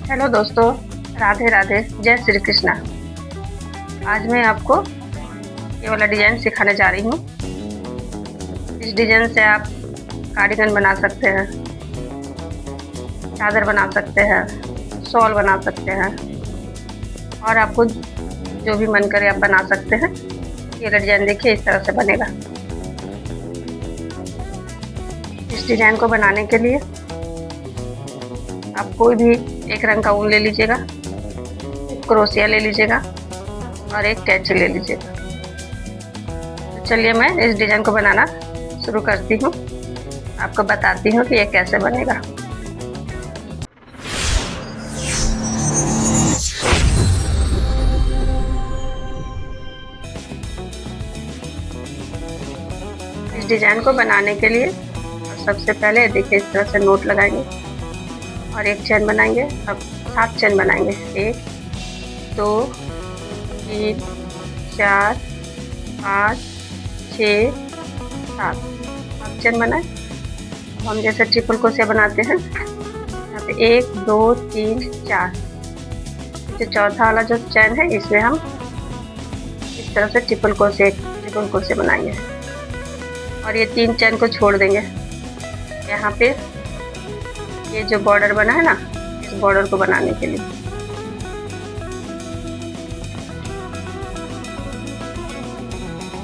Hello दोस्तों, राधे राधे, जय श्री कृष्णा। आज मैं आपको ये वाला डिज़ाइन सिखाने जा रही हूँ। इस डिज़ाइन से आप कार्डिगन बना सकते हैं, चादर बना सकते हैं, शॉल बना सकते हैं और आपको जो भी मन करे आप बना सकते हैं। ये डिज़ाइन देखिए इस तरह से बनेगा। इस डिज़ाइन को बनाने के लिए आप कोई भी एक रंग का ऊन ले लीजिएगा, एक क्रोशिया ले लीजिएगा और एक कैंची ले लीजिएगा। तो चलिए मैं इस डिज़ाइन को बनाना शुरू करती हूँ, आपको बताती हूँ कि ये कैसे बनेगा। इस डिज़ाइन को बनाने के लिए सबसे पहले देखिए इस तरह से नोट लगाएंगे और एक चेन बनाएंगे। अब 7 चेन बनाएंगे, 1 2 3 4 5 6 7 7 चेन बनाए। हम जैसे ट्रिपल क्रोशिया बनाते हैं, यहाँ पे 1 2 3 4, जो चौथा वाला जो चेन है इसमें हम इस तरह से ट्रिपल क्रोशिया बनाएंगे और ये 3 चेन को छोड़ देंगे। यहाँ पे ये जो बॉर्डर बना है ना, इस बॉर्डर को बनाने के लिए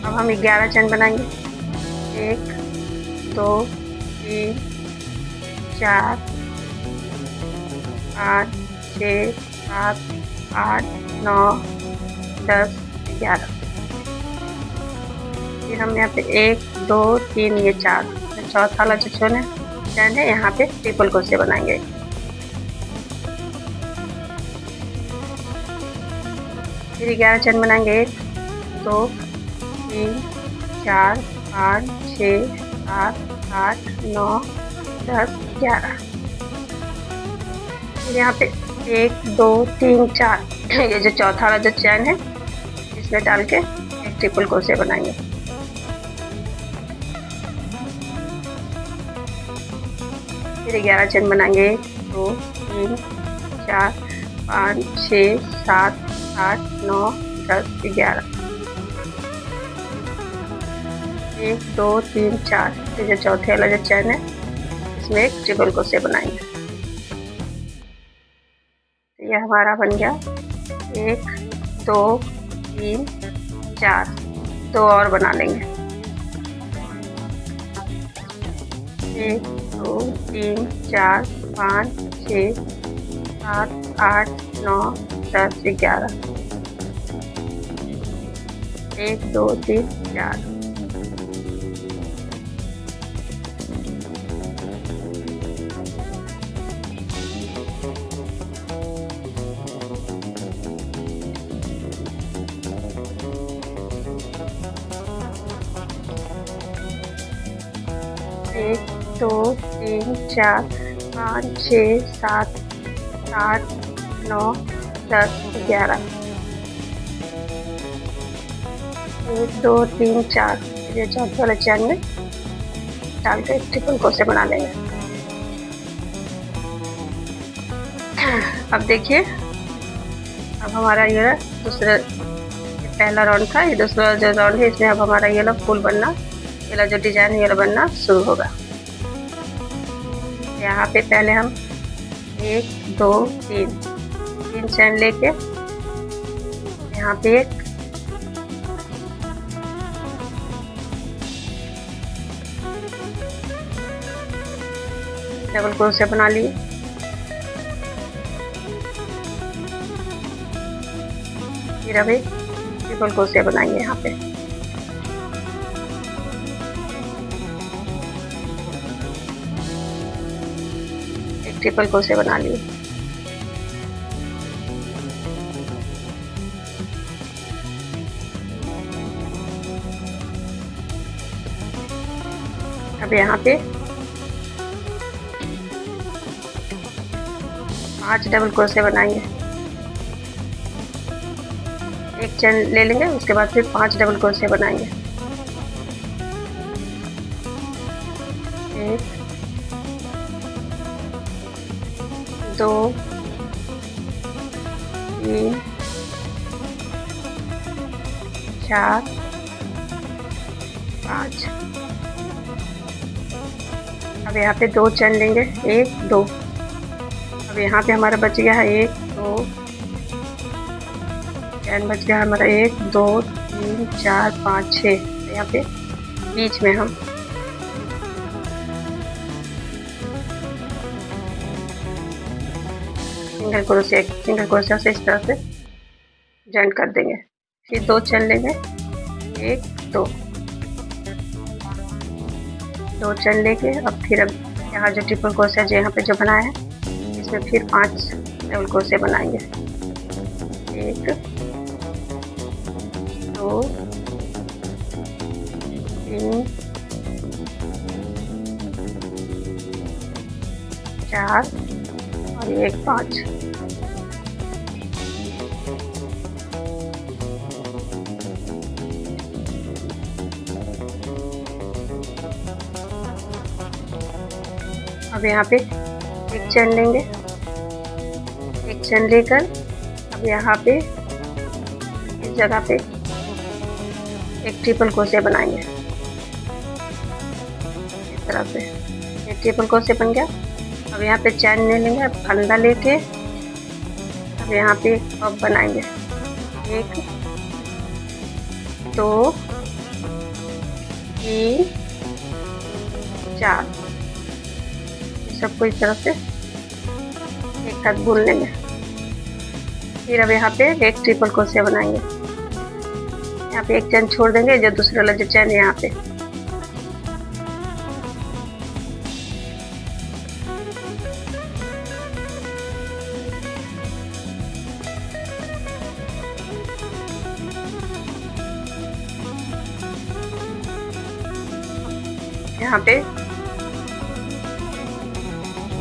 अब हम 11 चेन बनाएंगे। 1 2 3 4 5 6 7 8 9 10 11। फिर हम यहाँ पे 1 2 3 ये 4, चौथा वाला जो चैन है यहाँ पे ट्रिपल क्रोशिया बनाएंगे। फिर 11 चैन बनाएंगे। 1 2 3 4 5 6 7 8 9 10 11। फिर यहाँ पे 1 2 3 4 ये जो चौथा वाला जो चैन है इसमें डाल के एक ट्रिपल क्रोशिया बनाएंगे। फिर 11 चेन बनाएंगे। 1 2 3 4 5 6 7 8 9 10 11। 1 2 3 4 ये जो चौथे वाला जो चैन है इसमें एक ट्रिपल क्रोशिया बनाएंगे। तो यह हमारा बन गया 1 2 3 4। 2 और बना लेंगे। 1 2 3 4 5 6 7 8 9 10 11। 1 2 3 4। 1 2 3 4 5 6 7 8 9 10 11। 1 2 3 4 ये चौथे वाले चैन में डाल के ट्रिपल क्रोशिया बना लेंगे। अब देखिए, अब हमारा ये दूसरा पहला राउंड था, ये दूसरा जो राउंड है इसमें अब हमारा ये वाला फूल बनना, ये वाला जो डिजाइन है ये वाला बनना शुरू होगा। यहाँ पे पहले हम 1 2 3 चैन लेके यहाँ पे एक डबल क्रोशिया बना लिए। फिर अब एक ट्रिपल क्रोशिया बनाएंगे। यहाँ पे एक ट्रिपल क्रोशिया बना लिए। अब यहाँ पे 5 डबल क्रोशिया बनाएंगे। एक चैन ले लेंगे, उसके बाद फिर 5 डबल क्रोशिया बनाएंगे। 1 2 3 4 5। अब यहाँ पे 2 चेन लेंगे, 1 2। अब यहाँ पे हमारा बच गया है 1 2 चैन बच गया हमारा 1 2 3 4 5 6। यहाँ पे बीच में हम सिंगल क्रोशिया से इस तरह से जॉइन कर देंगे। फिर 2 चेन लेंगे, 1 2 2 चेन लेके अब यहाँ जो ट्रिपल क्रोशिया जो यहाँ पे जो बनाया है इसमें फिर 5 डबल क्रोशिया बनाएंगे। 1 2 3 4 और 1 5। अब यहाँ पे एक चेन लेंगे, एक चेन लेकर अब यहाँ पे इस जगह पे एक ट्रिपल क्रोशिया बनाएंगे इस तरह से। एक ट्रिपल क्रोशिया बन गया। अब यहाँ पे चैन ले लेंगे, अब फंदा लेके अब यहाँ पे अब बनाएंगे 1 2 3 4। सबको इस तरह से एक साथ बुन लेंगे। फिर अब यहाँ पे एक ट्रिपल क्रोशिया बनाएंगे। यहाँ पे एक चैन छोड़ देंगे, जो दूसरा वाला जो चैन है यहाँ पे यहाँ पे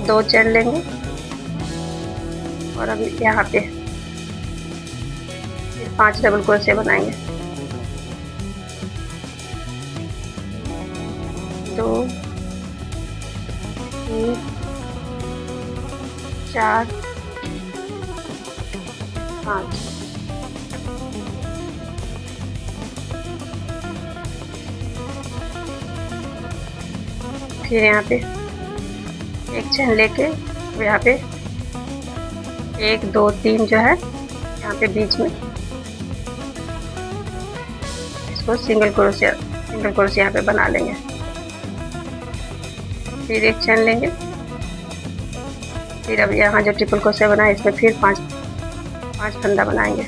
2 चेन लेंगे और अभी यहाँ पे 5 डबल क्रोशिया बनाएंगे। 2 3 4 5। फिर यहाँ पे एक चेन लेके यहाँ पे 1 2 3 जो है यहाँ पे बीच में इसको सिंगल क्रोशिया यहाँ पे बना लेंगे। फिर एक चेन लेंगे, फिर अब यहाँ जो ट्रिपल क्रोशिया बना है इसमें फिर 5 फंदा बनाएंगे।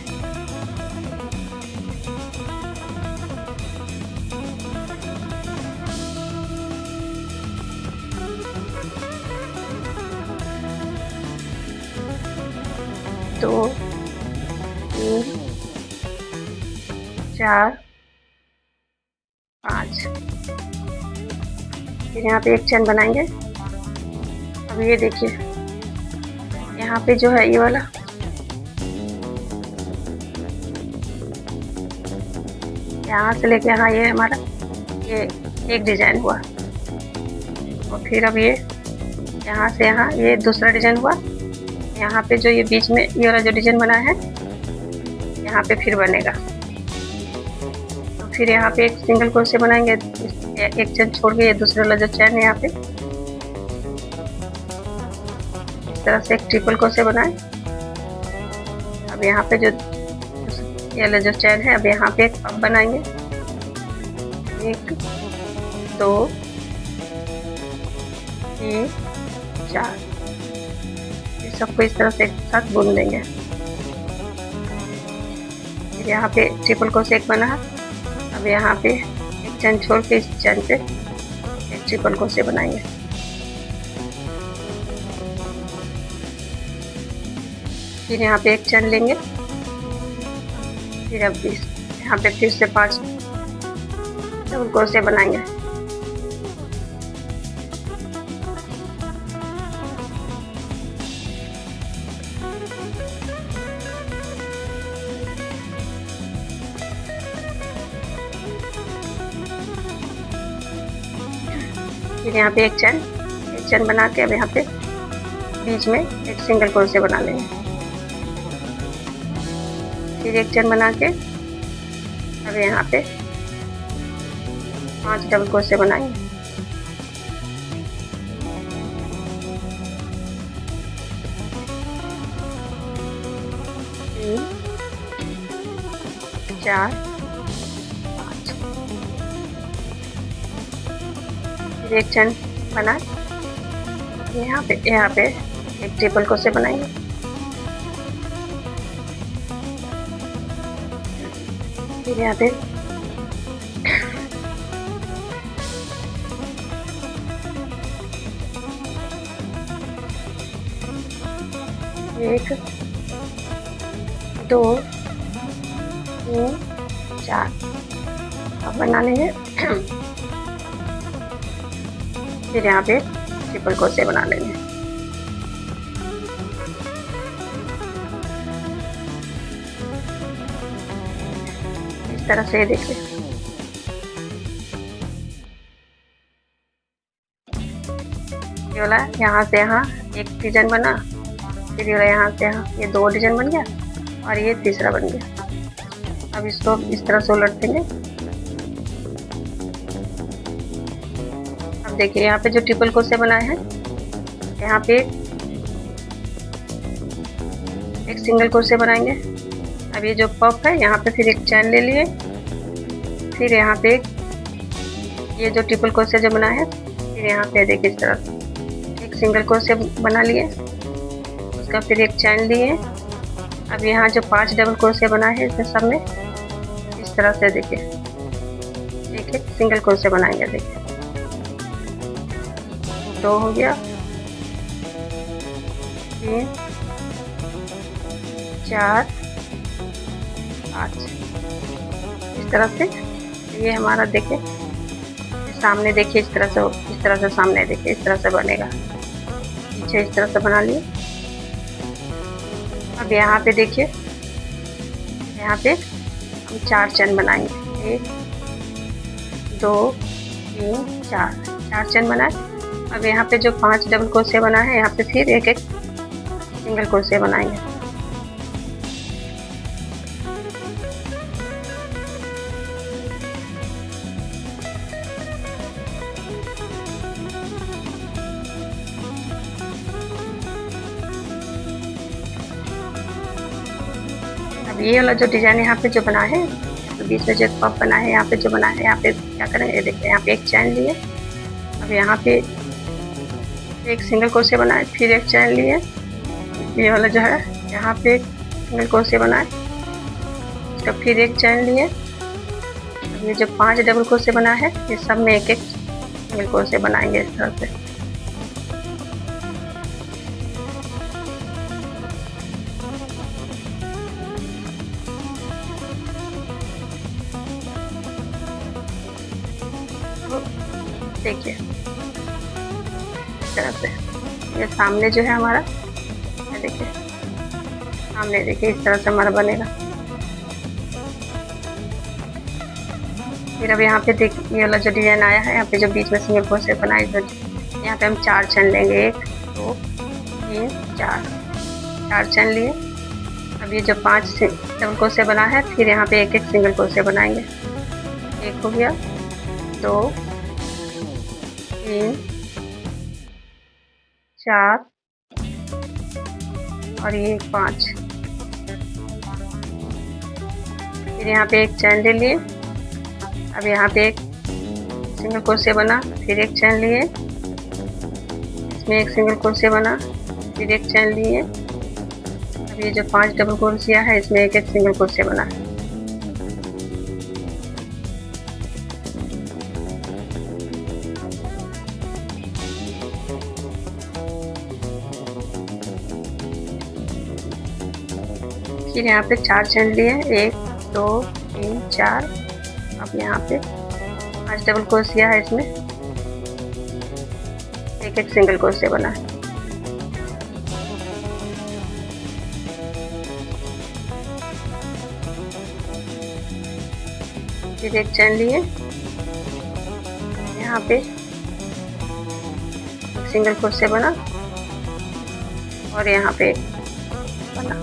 दो 3 4 5। फिर यहाँ पे एक चेन बनाएंगे। अब ये देखिए यहाँ पे जो है ये वाला यहाँ से लेके यहाँ ये हमारा ये एक डिजाइन हुआ और फिर अब ये यहाँ से यहाँ ये दूसरा डिजाइन हुआ। यहाँ पे जो ये बीच में ये वाला जो डिजाइन बना है यहाँ पे फिर बनेगा। तो फिर यहाँ पे एक सिंगल क्रोशिया बनाएंगे, एक चेन छोड़ के ये दूसरे वाला जो चैन है यहाँ पे इस तरह से एक ट्रिपल क्रोशिया बनाए। अब यहाँ पे जो ये वाला जो चैन है अब यहाँ पे एक अब बनाएंगे 1 2 3 4। सबको इस तरह से एक साथ बुन लेंगे। यहाँ पे ट्रिपल क्रोशिया एक बना है। अब यहाँ पे एक चैन छोड़ के इस चैन पे एक ट्रिपल क्रोशिया बनाएंगे। फिर यहाँ पे एक चैन लेंगे, फिर अब यहाँ पे फिर से 5 डबल क्रोशिया बनाएंगे। फिर यहाँ पे एक चैन बना के अब यहाँ पे बीच में एक सिंगल क्रोशिया बना लेंगे। फिर एक चेन बना के अब यहाँ पे 5 डबल क्रोशे बनाएंगे। 3 4 5 फिर एक चेन बनाए, यहाँ पे एक ट्रिपल क्रोशे बनाएंगे। फिर यहाँ पे एक 2 3 4 अब बना लेंगे। फिर यहाँ पे ट्रिपल क्रोशे बना लेंगे। इस तरह से देखिए, ये वाला यहाँ से यहाँ एक डिजाइन बना, फिर ये वाला यहाँ से यहाँ, ये 2 डिजाइन बन गया और ये तीसरा बन गया। अब इसको इस तरह से उलट देंगे। अब देखिए यहाँ पे जो ट्रिपल क्रोशे बनाए हैं, यहाँ पे एक सिंगल क्रोशे बनाएंगे। अब ये जो पफ है यहाँ पे फिर एक चैन ले लिए, फिर यहाँ पे ये जो ट्रिपल क्रोशे जो बना है, फिर यहाँ पे देखिए इस तरह एक सिंगल क्रोशे बना लिए, उसका फिर एक चैन लिए। अब यहाँ जो 5 डबल क्रोशे बना है इसमें सब में इस तरह से देखिए एक एक सिंगल क्रोशे बनाएंगे। देखिए 2 हो गया, 3 4 5 इस तरह से। ये हमारा देखिए सामने, देखिए इस तरह से सामने देखिए इस तरह से बनेगा। पीछे इस तरह से बना लिए। अब यहाँ पे देखिए, यहाँ पे हम 4 चैन बनाएंगे। 1 2 3 4 चैन बनाए। अब यहाँ पे जो 5 डबल क्रोशे बना है, यहाँ पे फिर एक एक सिंगल क्रोशे बनाएंगे। अब ये वाला जो डिजाइन यहाँ पे जो बना है, तो बीच में जो पफ बना है, यहाँ पे जो बना है, यहाँ पे क्या करेंगे, देखिए यहाँ पे एक चैन लिए। अब यहाँ पे एक सिंगल क्रोशे बनाए, फिर एक चैन लिए। ये वाला जो है यहाँ पे एक सिंगल क्रोशे बनाए, उसका फिर एक चैन लिए। अब ये जो 5 डबल क्रोशे बना है, ये सब में एक एक सिंगल क्रोशे बनाएंगे इस तरह से। देखिए इस तरह से ये सामने जो है हमारा, देखिए सामने देखिए इस तरह से हमारा बनेगा। फिर अब यहाँ पे देखिए ये वाला जो डिजाइन आया है, यहाँ पे जो बीच में सिंगल क्रोशे बनाए, यहाँ पे हम 4 चैन लेंगे। 1 2 3 4 चैन लिए। अब ये जो 5 डबल क्रोशे बना है, फिर यहाँ पे एक एक सिंगल क्रोशे बनाएंगे। 1 हो गया, 2 3 4 और ये 5। फिर यहाँ पे एक चैन ले लिए। अब यहाँ पे एक सिंगल क्रोशे बना, फिर एक चैन लिए, इसमें एक सिंगल क्रोशे बना, फिर एक चैन लिए। अब ये जो 5 डबल क्रोशिया है, इसमें एक एक सिंगल क्रोशे बना। फिर यहाँ पे 4 चैन लिए, 1 2 3 4। अब यहाँ पे 5 डबल क्रोशिया है, इसमें एक एक सिंगल क्रोशे बना है। फिर एक चैन लिए, यहाँ पे एक सिंगल क्रोशे बना और यहाँ पे बना।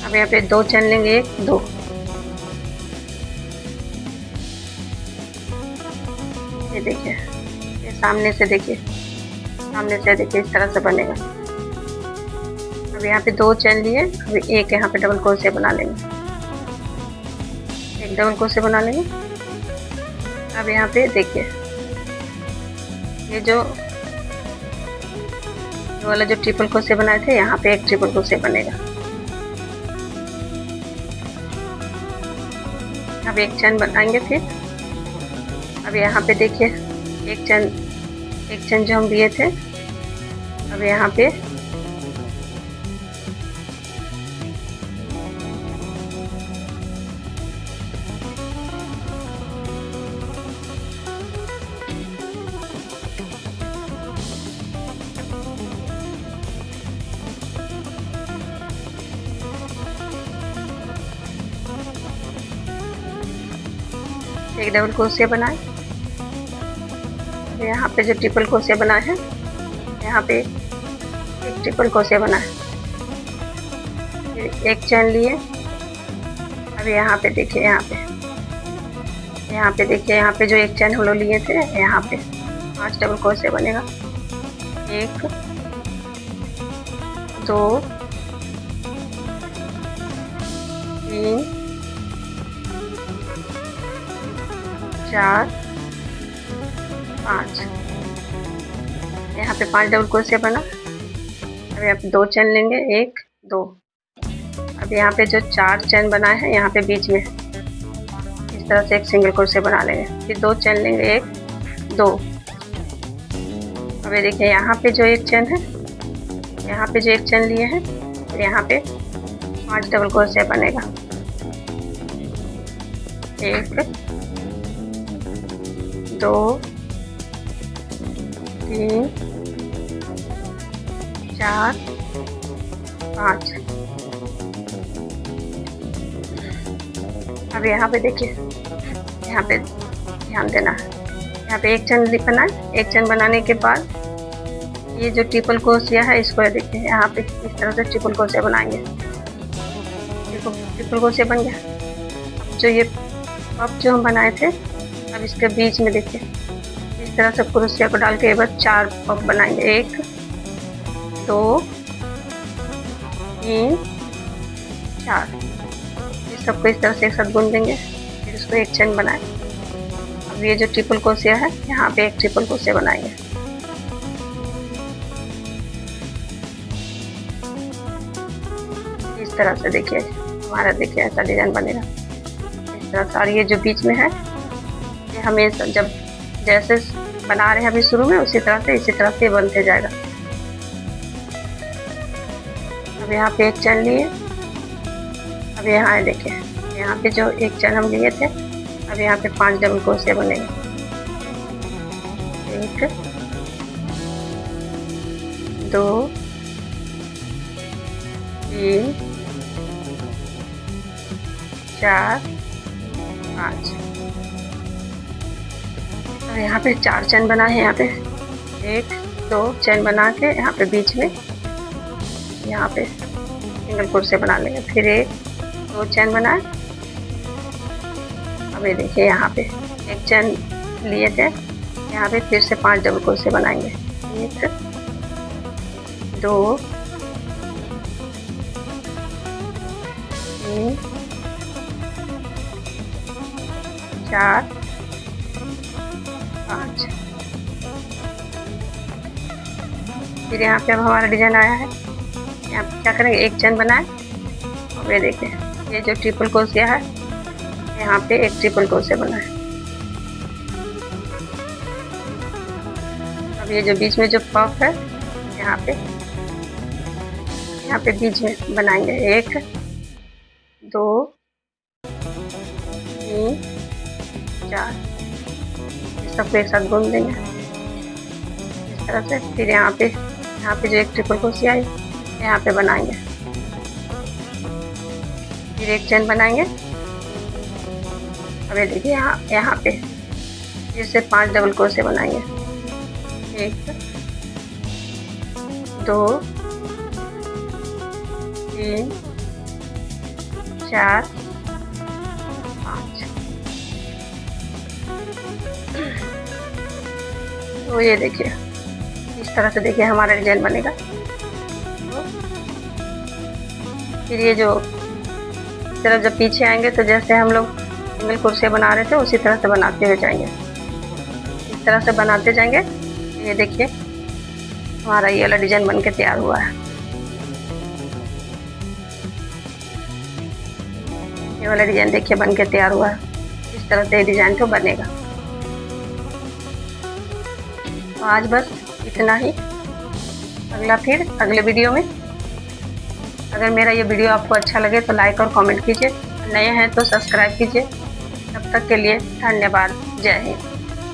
अब यहाँ पे 2 चेन लेंगे, 1 2। ये देखिए, ये सामने से देखिए, इस तरह से बनेगा। अब यहाँ पे 2 चेन लिए, अभी एक यहाँ पे डबल क्रोशिया बना लेंगे, एक डबल क्रोशिया बना लेंगे। अब यहाँ पे देखिए, ये वाला जो ट्रिपल क्रोशिया बनाए थे, यहाँ पे एक ट्रिपल क्रोशिया बनेगा। अब एक चेन बनाएंगे फिर। अब यहाँ पे देखिए, एक चेन जो हम लिए थे, अब यहाँ पे एक डबल क्रोशिया बनाए। यहाँ पे जो ट्रिपल क्रोशिया बना है, यहाँ पे एक ट्रिपल क्रोशिया बना है, फिर एक चेन लिए। अब यहाँ पे देखिए, यहाँ पे जो एक चेन हम लोग लिए थे, यहाँ पे 5 डबल क्रोशिया बनेगा। 1 2 3 4 5। यहाँ पे 5 डबल क्रोशिया बना। अब यहाँ पे 2 चेन लेंगे, 1 2। अब यहाँ पे जो 4 चेन बना है, यहाँ पे बीच में इस तरह से एक सिंगल क्रोशिया बना लेंगे, फिर 2 चेन लेंगे, 1 2। अब ये देखिए, यहाँ पे जो एक चेन है, यहाँ पे जो एक चेन लिए हैं, फिर यहाँ पे 5 डबल क्रोशिया बनेगा। 1 2 3 4 5। अब यहाँ पे देखिए, यहाँ पे ध्यान देना है, यहाँ पे एक चेन बनाए। एक चेन बनाने के बाद ये जो ट्रिपल क्रोशिया है, इसको देखिए, यहाँ पे इस तरह से ट्रिपल क्रोशिया बनाएंगे। देखो, ट्रिपल क्रोशिया बन गया। जो ये पफ जो हम बनाए थे, अब इसके बीच में देखिए, इस तरह से क्रोशिया को डाल के एक बार 4 पफ बनाएंगे। 1 2 3 4। इस सबको इस तरह से एक साथ बुन देंगे, फिर इसको एक चेन बनाए। अब ये जो ट्रिपल क्रोशिया है, यहाँ पे एक ट्रिपल क्रोशिया बनाएंगे। इस तरह से देखिए, हमारा देखिए ऐसा डिजाइन बनेगा इस तरह से। और ये जो बीच में है, ये हमें जब जैसे बना रहे हैं अभी शुरू में, इसी तरह से बनते जाएगा। अब यहाँ पे एक चेन लिए। अब यहाँ देखिए, यहाँ पे जो एक चेन हम लिए थे, अब यहाँ पे 5 डबल क्रोशिया बनेंगे। 1 2 3 4 5। और यहाँ पे 4 चेन बना है। यहाँ पे 1 2 चेन बना के यहाँ पे बीच में यहाँ पे सिंगल क्रोशिया बना लेंगे, फिर 1 2 चेन बनाए। अब ये देखिए, यहाँ पे एक चेन लिए थे, यहाँ पे फिर से 5 डबल क्रोशिया बनाएंगे। 1 2 3 4 5। फिर यहाँ पे अब हमारा डिजाइन आया है। यहाँ पे क्या करेंगे, एक चेन बनाए। और ये देखिए, ये जो ट्रिपल क्रोशिया है, यहाँ पे एक ट्रिपल क्रोशिया बना है। अब ये जो बीच में जो पफ है, यहाँ पे बीच में बनाएंगे। 1 2 3 4। सबको एक साथ बुन देंगे इस तरह से। फिर यहाँ पे जो एक ट्रिपल क्रोशिया है, यहाँ पे बनाएंगे। फिर एक चेन बनाएंगे। अब ये देखिए, यहाँ पे फिर से 5 डबल क्रोशिया बनाएंगे। 1 2 3 4 5। तो ये देखिए इस तरह से देखिए हमारा डिजाइन बनेगा। तो फिर ये जो इस तरफ जब पीछे आएंगे तो जैसे हम लोग सिंगल कुर्सियाँ बना रहे थे उसी तरह से बनाते हुए जाएंगे, इस तरह से बनाते जाएंगे। ये देखिए हमारा ये वाला डिजाइन बन के तैयार हुआ है। ये वाला डिजाइन देखिए बन के तैयार हुआ है। इस तरह से डिजाइन तो बनेगा। तो आज बस इतना ही, फिर अगले वीडियो में। अगर मेरा ये वीडियो आपको अच्छा लगे तो लाइक और कमेंट कीजिए, नए हैं तो सब्सक्राइब कीजिए। तब तक के लिए धन्यवाद। जय हिंद।